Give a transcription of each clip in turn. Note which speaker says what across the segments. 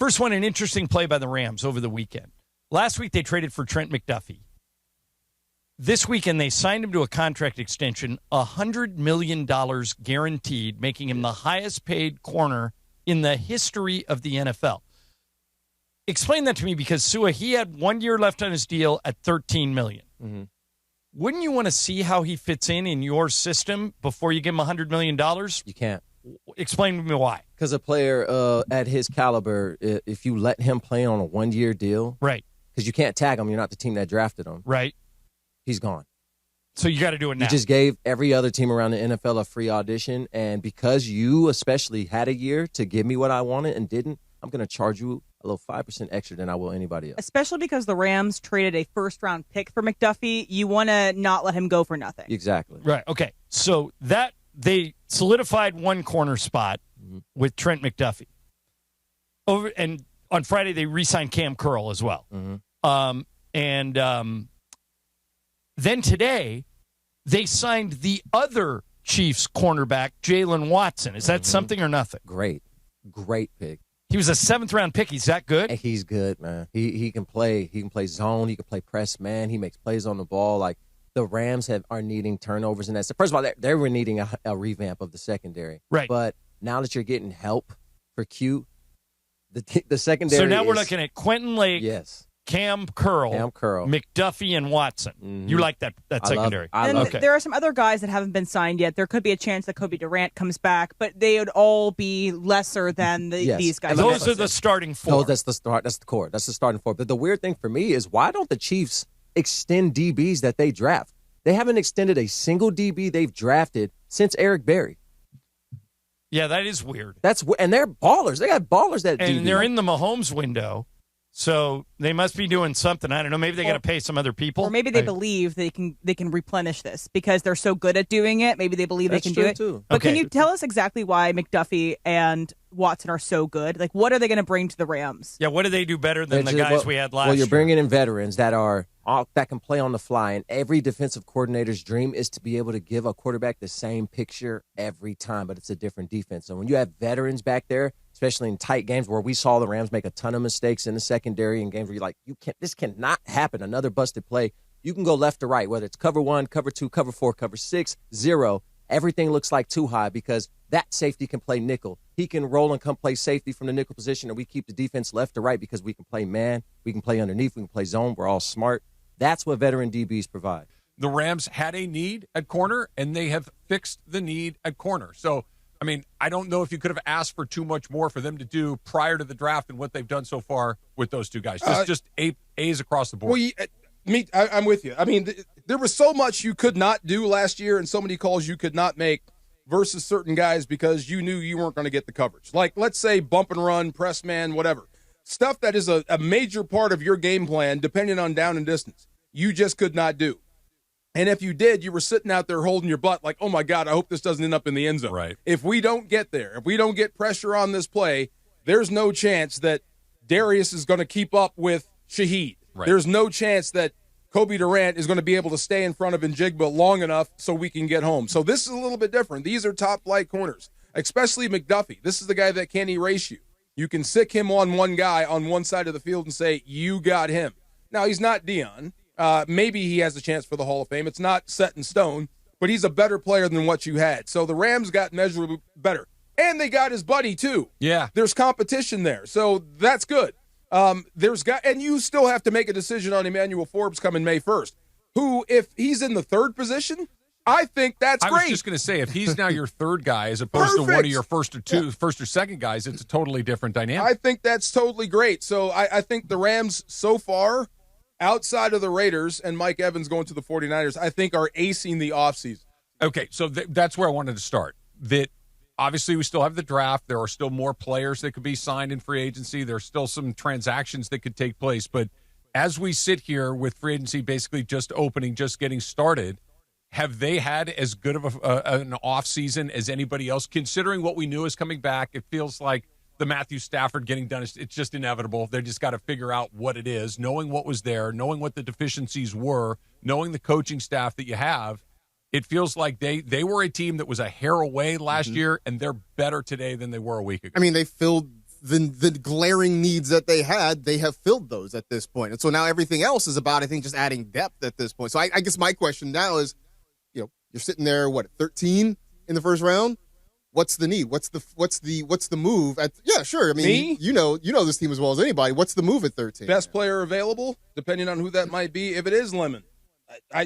Speaker 1: First one, an interesting play by the Rams over the weekend. Last week, they traded for Trent McDuffie. This weekend, they signed him to a contract extension, $100 million guaranteed, making him the highest paid corner in the history of the NFL. Explain that to me, because Sua, he had 1 year left on his deal at $13 million. Mm-hmm. Wouldn't you want to see how he fits in your system before you give him $100 million?
Speaker 2: You can't.
Speaker 1: Explain to me why.
Speaker 2: Because a player at his caliber, if you let him play on a 1 year deal,
Speaker 1: right?
Speaker 2: Because you can't tag him, you're not the team that drafted him,
Speaker 1: right?
Speaker 2: He's gone.
Speaker 1: So you got to do it now.
Speaker 2: You just gave every other team around the NFL a free audition, and because you especially had a year to give me what I wanted and didn't, I'm going to charge you a little 5% extra than I will anybody else.
Speaker 3: Especially because the Rams traded a first-round pick for McDuffie. You want to not let him go for nothing.
Speaker 2: Exactly.
Speaker 1: Right. Okay. So that they solidified one corner spot with Trent McDuffie. And on Friday they re-signed Cam Curl as well. Then today they signed the other Chiefs cornerback, Jaylen Watson. Is that something or nothing?
Speaker 2: Great pick.
Speaker 1: He was a 7th-round pick. He's that good?
Speaker 2: He's good, man. He can play. He can play zone. He can play press man. He makes plays on the ball. Like, the Rams are needing turnovers in that. So first of all, they were needing a revamp of the secondary.
Speaker 1: Right.
Speaker 2: But now that you're getting help for Q, the secondary.
Speaker 1: So now we're looking at Quentin Lake.
Speaker 2: Yes.
Speaker 1: Cam Curl, McDuffie, and Watson. Mm-hmm. You like that secondary?
Speaker 3: There are some other guys that haven't been signed yet. There could be a chance that Kobe Durant comes back, but they would all be lesser than these guys.
Speaker 1: Those are the starting four.
Speaker 2: No, that's the start. That's the core. That's the starting four. But the weird thing for me is, why don't the Chiefs extend DBs that they draft? They haven't extended a single DB they've drafted since Eric Berry.
Speaker 1: Yeah, that is weird.
Speaker 2: And they're ballers. They got ballers that DB.
Speaker 1: And they're in the Mahomes window. So they must be doing something. I don't know. Maybe they got to pay some other people,
Speaker 3: or maybe they believe they can replenish this because they're so good at doing it. Maybe they believe they can do it
Speaker 2: too.
Speaker 3: But can you tell us exactly why McDuffie and Watson are so good? Like, what are they going to bring to the Rams?
Speaker 1: Yeah, what do they do better than the guys we had last year?
Speaker 2: Well, you're bringing in veterans that can play on the fly, and every defensive coordinator's dream is to be able to give a quarterback the same picture every time, but it's a different defense. So when you have veterans back there, especially in tight games where we saw the Rams make a ton of mistakes in the secondary in games where you're like, this cannot happen, another busted play. You can go left to right, whether it's cover 1, cover 2, cover 4, cover 6, 0. Everything looks like too high because that safety can play nickel. He can roll and come play safety from the nickel position, and we keep the defense left to right because we can play man, we can play underneath, we can play zone. We're all smart. That's what veteran DBs provide.
Speaker 4: The Rams had a need at corner, and they have fixed the need at corner. So, I mean, I don't know if you could have asked for too much more for them to do prior to the draft than what they've done so far with those two guys. Just A's across the board.
Speaker 5: Well, I'm with you. I mean, there was so much you could not do last year and so many calls you could not make versus certain guys because you knew you weren't going to get the coverage. Like, let's say bump and run, press man, whatever. Stuff that is a major part of your game plan, depending on down and distance, you just could not do. And if you did, you were sitting out there holding your butt like, oh, my God, I hope this doesn't end up in the end zone.
Speaker 4: Right.
Speaker 5: If we don't get there, if we don't get pressure on this play, there's no chance that Darius is going to keep up with Shaheed.
Speaker 4: Right.
Speaker 5: There's no chance that Kobe Durant is going to be able to stay in front of Njigba long enough so we can get home. So this is a little bit different. These are top-flight corners, especially McDuffie. This is the guy that can erase you. You can sick him on one guy on one side of the field and say, you got him. Now, he's not Deion. Maybe he has a chance for the Hall of Fame. It's not set in stone, but he's a better player than what you had. So the Rams got measurably better. And they got his buddy, too.
Speaker 4: Yeah.
Speaker 5: There's competition there. So that's good. And you still have to make a decision on Emmanuel Forbes coming May 1st, who, if he's in the third position, I think that's great.
Speaker 4: I was just going to say, if he's now your third guy as opposed to one of your first or second guys, it's a totally different dynamic.
Speaker 5: I think that's totally great. So I think the Rams so far, outside of the Raiders and Mike Evans going to the 49ers, I think are acing the offseason.
Speaker 4: Okay, so that's where I wanted to start. That obviously we still have the draft. There are still more players that could be signed in free agency. There's still some transactions that could take place. But as we sit here with free agency basically just opening, just getting started, have they had as good of an offseason as anybody else? Considering what we knew is coming back, it feels like the Matthew Stafford getting done, it's just inevitable. They just got to figure out what it is, knowing what was there, knowing what the deficiencies were, knowing the coaching staff that you have. It feels like they were a team that was a hair away last year, and they're better today than they were a week ago.
Speaker 6: I mean, they filled the glaring needs that they had, they have filled those at this point. And so now everything else is about, I think, just adding depth at this point. So I guess my question now is, you're sitting there, 13 in the first round? What's the need? What's the move? Yeah, sure. I mean,
Speaker 5: Me?
Speaker 6: you know this team as well as anybody. What's the move at 13?
Speaker 5: Best player available, depending on who that might be. If it is Lemon,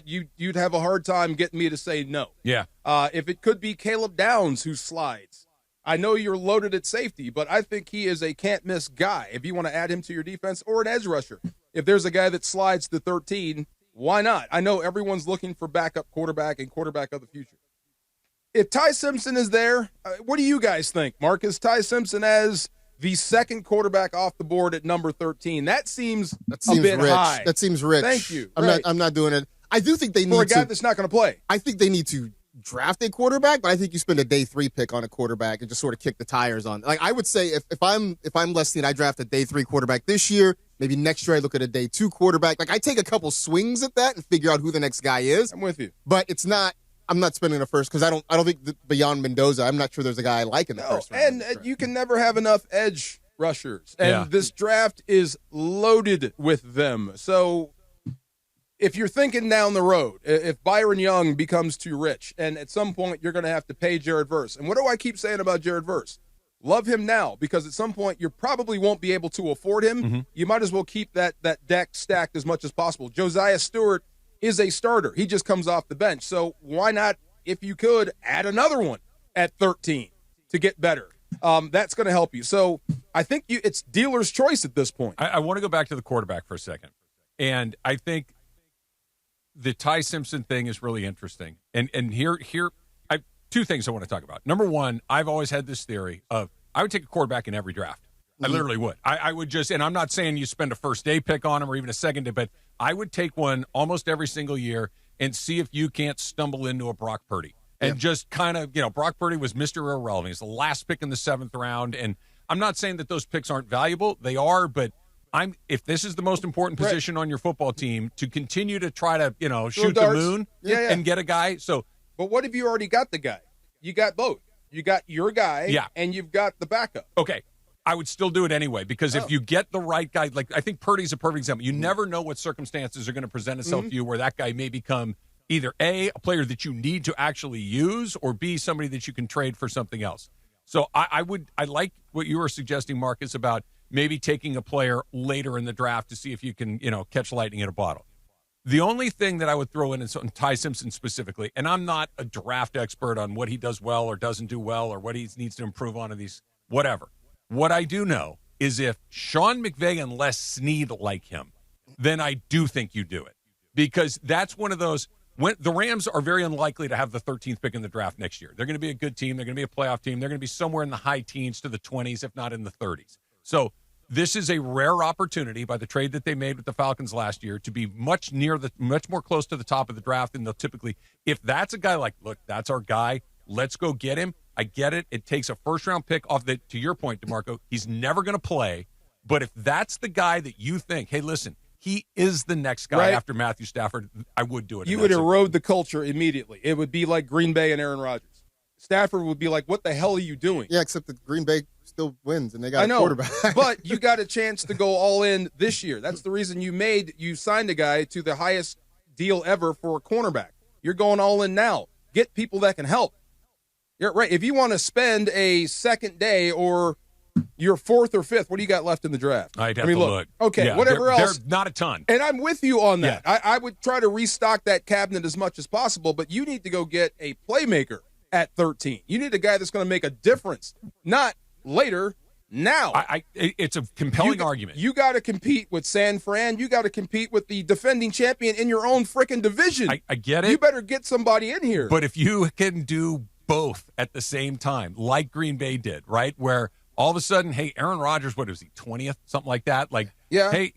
Speaker 5: you'd have a hard time getting me to say no.
Speaker 4: Yeah.
Speaker 5: If it could be Caleb Downs who slides, I know you're loaded at safety, but I think he is a can't-miss guy. If you want to add him to your defense, or an edge rusher, if there's a guy that slides to 13, why not? I know everyone's looking for backup quarterback and quarterback of the future. If Ty Simpson is there, what do you guys think, Marcus? Ty Simpson as the second quarterback off the board at number 13. That seems a bit
Speaker 6: rich.
Speaker 5: high.
Speaker 6: That seems rich.
Speaker 5: Thank you.
Speaker 6: I'm not doing it. I do think they need
Speaker 5: for a guy that's not going to play.
Speaker 6: I think they need to draft a quarterback, but I think you spend a day 3 pick on a quarterback and just sort of kick the tires on. Like, I would say if I'm Leslie and I draft a day 3 quarterback this year, maybe next year I look at a day 2 quarterback. Like, I take a couple swings at that and figure out who the next guy is.
Speaker 5: I'm with you.
Speaker 6: But I'm not spending a first because I don't think beyond Mendoza, I'm not sure there's a guy I like in the first round.
Speaker 5: And you can never have enough edge rushers. And this draft is loaded with them. So if you're thinking down the road, if Byron Young becomes too rich, and at some point you're going to have to pay Jared Verse. And what do I keep saying about Jared Verse? Love him now, because at some point you probably won't be able to afford him. Mm-hmm. You might as well keep that deck stacked as much as possible. Josiah Stewart is a starter. He just comes off the bench. So why not, if you could, add another one at 13 to get better? That's going to help you. So I think it's dealer's choice at this point.
Speaker 4: I want to go back to the quarterback for a second. And I think the Ty Simpson thing is really interesting. And here I have 2 things I want to talk about. Number one, I've always had this theory of I would take a quarterback in every draft. I literally would. I would just, and I'm not saying you spend a first day pick on him or even a second day, but I would take one almost every single year and see if you can't stumble into a Brock Purdy. And just kind of, Brock Purdy was Mr. Irrelevant. He's the last pick in the 7th round. And I'm not saying that those picks aren't valuable. They are, but if this is the most important position on your football team, to continue to try to, shoot the moon and get a guy. So,
Speaker 5: but what if you already got the guy? You got both. You got your guy and you've got the backup.
Speaker 4: Okay. I would still do it anyway, because if you get the right guy, like I think Purdy's a perfect example. You never know what circumstances are going to present itself to you where that guy may become either A, a player that you need to actually use, or B, somebody that you can trade for something else. So I like what you were suggesting, Marcus, about maybe taking a player later in the draft to see if you can, catch lightning in a bottle. The only thing that I would throw in Ty Simpson specifically, and I'm not a draft expert on what he does well or doesn't do well or what he needs to improve on in these, whatever. What I do know is if Sean McVay and Les Snead like him, then I do think you do it. Because that's one of those, when the Rams are very unlikely to have the 13th pick in the draft next year. They're going to be a good team. They're going to be a playoff team. They're going to be somewhere in the high teens to the 20s, if not in the 30s. So this is a rare opportunity by the trade that they made with the Falcons last year to be much more close to the top of the draft than they'll typically. If that's a guy like, look, that's our guy, let's go get him. I get it. It takes a first-round pick off the, to your point, D'Marco, he's never going to play. But if that's the guy that you think, hey, listen, he is the next guy after Matthew Stafford, I would do it.
Speaker 5: You would erode the culture immediately. It would be like Green Bay and Aaron Rodgers. Stafford would be like, what the hell are you doing?
Speaker 6: Yeah, except that Green Bay still wins, and they got a quarterback.
Speaker 5: But you got a chance to go all in this year. That's the reason you signed a guy to the highest deal ever for a cornerback. You're going all in now. Get people that can help. You're right. If you want to spend a second day or your 4th or 5th, what do you got left in the draft?
Speaker 4: I'd have to look.
Speaker 5: Okay, yeah, whatever else.
Speaker 4: There's not a ton.
Speaker 5: And I'm with you on that. Yeah. I would try to restock that cabinet as much as possible, but you need to go get a playmaker at 13. You need a guy that's going to make a difference, not later, now.
Speaker 4: It's a compelling argument.
Speaker 5: You got to compete with San Fran. You got to compete with the defending champion in your own freaking division.
Speaker 4: I get it.
Speaker 5: You better get somebody in here.
Speaker 4: But if you can do both at the same time, like Green Bay did, right, where all of a sudden, hey, Aaron Rodgers, what is he, 20th, something like that? Like, hey,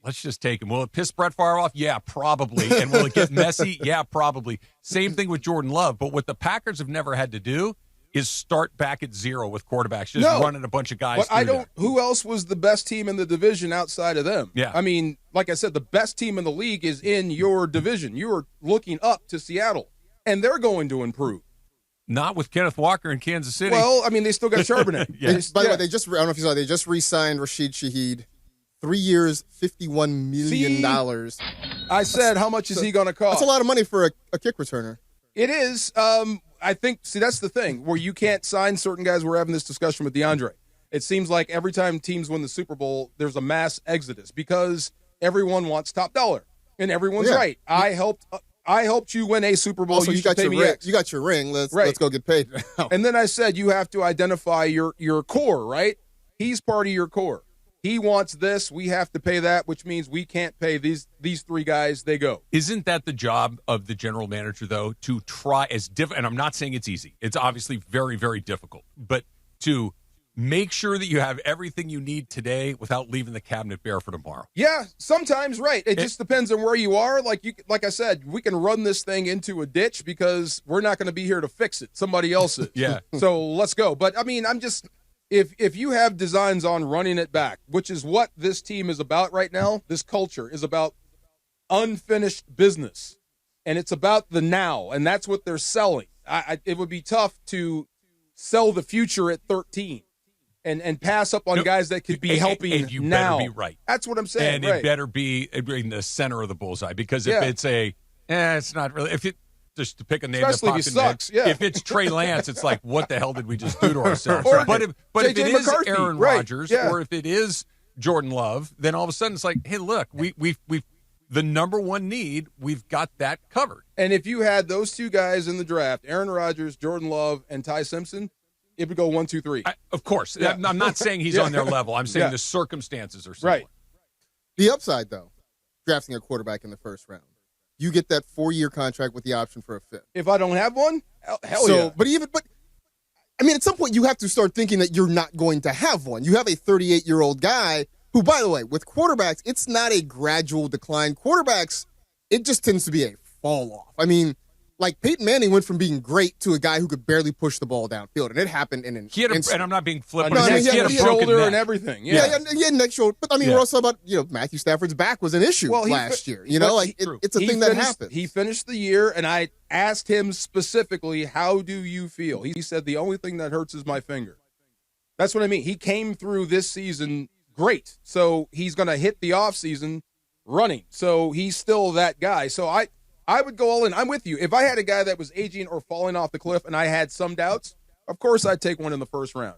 Speaker 4: let's just take him. Will it piss Brett Favre off? Yeah, probably. And will it get messy? Yeah, probably. Same thing with Jordan Love. But what the Packers have never had to do is start back at zero with quarterbacks, just running a bunch of guys.
Speaker 5: But who else was the best team in the division outside of them?
Speaker 4: Yeah.
Speaker 5: I mean, like I said, the best team in the league is in your division. You are looking up to Seattle, and they're going to improve.
Speaker 4: Not with Kenneth Walker in Kansas City.
Speaker 5: Well, I mean, they still got Charbonnet.
Speaker 6: By the way, I don't know if you saw, they just re-signed Rashid Shaheed. 3 years, $51 million.
Speaker 5: I said, how much is he going to cost?
Speaker 6: That's a lot of money for a kick returner.
Speaker 5: It is. I think, that's the thing, where you can't sign certain guys. We're having this discussion with DeAndre. It seems like every time teams win the Super Bowl, there's a mass exodus because everyone wants top dollar. And everyone's right. I helped you win a Super Bowl.
Speaker 6: Also, you got your ring. You got your ring. Let's go get paid now.
Speaker 5: And then I said you have to identify your core, right? He's part of your core. He wants this. We have to pay that, which means we can't pay these three guys. They go.
Speaker 4: Isn't that the job of the general manager, though, to try as different? And I'm not saying it's easy. It's obviously very, very difficult. But to make sure that you have everything you need today without leaving the cabinet bare for tomorrow.
Speaker 5: Yeah, sometimes, right. It just depends on where you are. Like I said, we can run this thing into a ditch because we're not going to be here to fix it. Somebody else is.
Speaker 4: Yeah.
Speaker 5: So let's go. But, I mean, I'm just – if you have designs on running it back, which is what this team is about right now, this culture is about unfinished business. And it's about the now, and that's what they're selling. It would be tough to sell the future at 13. And pass up on guys that could be helping
Speaker 4: and you
Speaker 5: now.
Speaker 4: Better be right.
Speaker 5: That's what I'm saying.
Speaker 4: And it better be in the center of the bullseye because if it's it's not really. If it just to pick a name
Speaker 5: especially
Speaker 4: that
Speaker 5: if he sucks. Yeah.
Speaker 4: If it's Trey Lance, it's like what the hell did we just do to ourselves? But if it is
Speaker 5: McCarthy,
Speaker 4: Aaron Rodgers or if it is Jordan Love, then all of a sudden it's like, hey, look, we've the number one need, we've got that covered.
Speaker 5: And if you had those two guys in the draft, Aaron Rodgers, Jordan Love, and Ty Simpson, it would go 1, 2, 3.
Speaker 4: Of course. Yeah. I'm not saying he's on their level. I'm saying the circumstances are similar.
Speaker 5: Right.
Speaker 6: The upside, though, drafting a quarterback in the first round. You get that 4-year contract with the option for a 5th.
Speaker 5: If I don't have one, hell yeah.
Speaker 6: But I mean, at some point you have to start thinking that you're not going to have one. You have a 38-year-old guy who, by the way, with quarterbacks, it's not a gradual decline. Quarterbacks, it just tends to be a fall off. I mean, like Peyton Manning went from being great to a guy who could barely push the ball downfield, and it happened in an instant.
Speaker 4: And I'm not being flippant.
Speaker 5: He had a shoulder
Speaker 4: neck.
Speaker 5: and everything.
Speaker 6: He had neck shoulder. But I mean, we're also about Matthew Stafford's back was an issue last year. It's a thing that happens.
Speaker 5: He finished the year, and I asked him specifically, "How do you feel?" He said, "The only thing that hurts is my finger." That's what I mean. He came through this season great, so he's going to hit the offseason running. So he's still that guy. So I would go all in. I'm with you. If I had a guy that was aging or falling off the cliff and I had some doubts, of course I'd take one in the first round.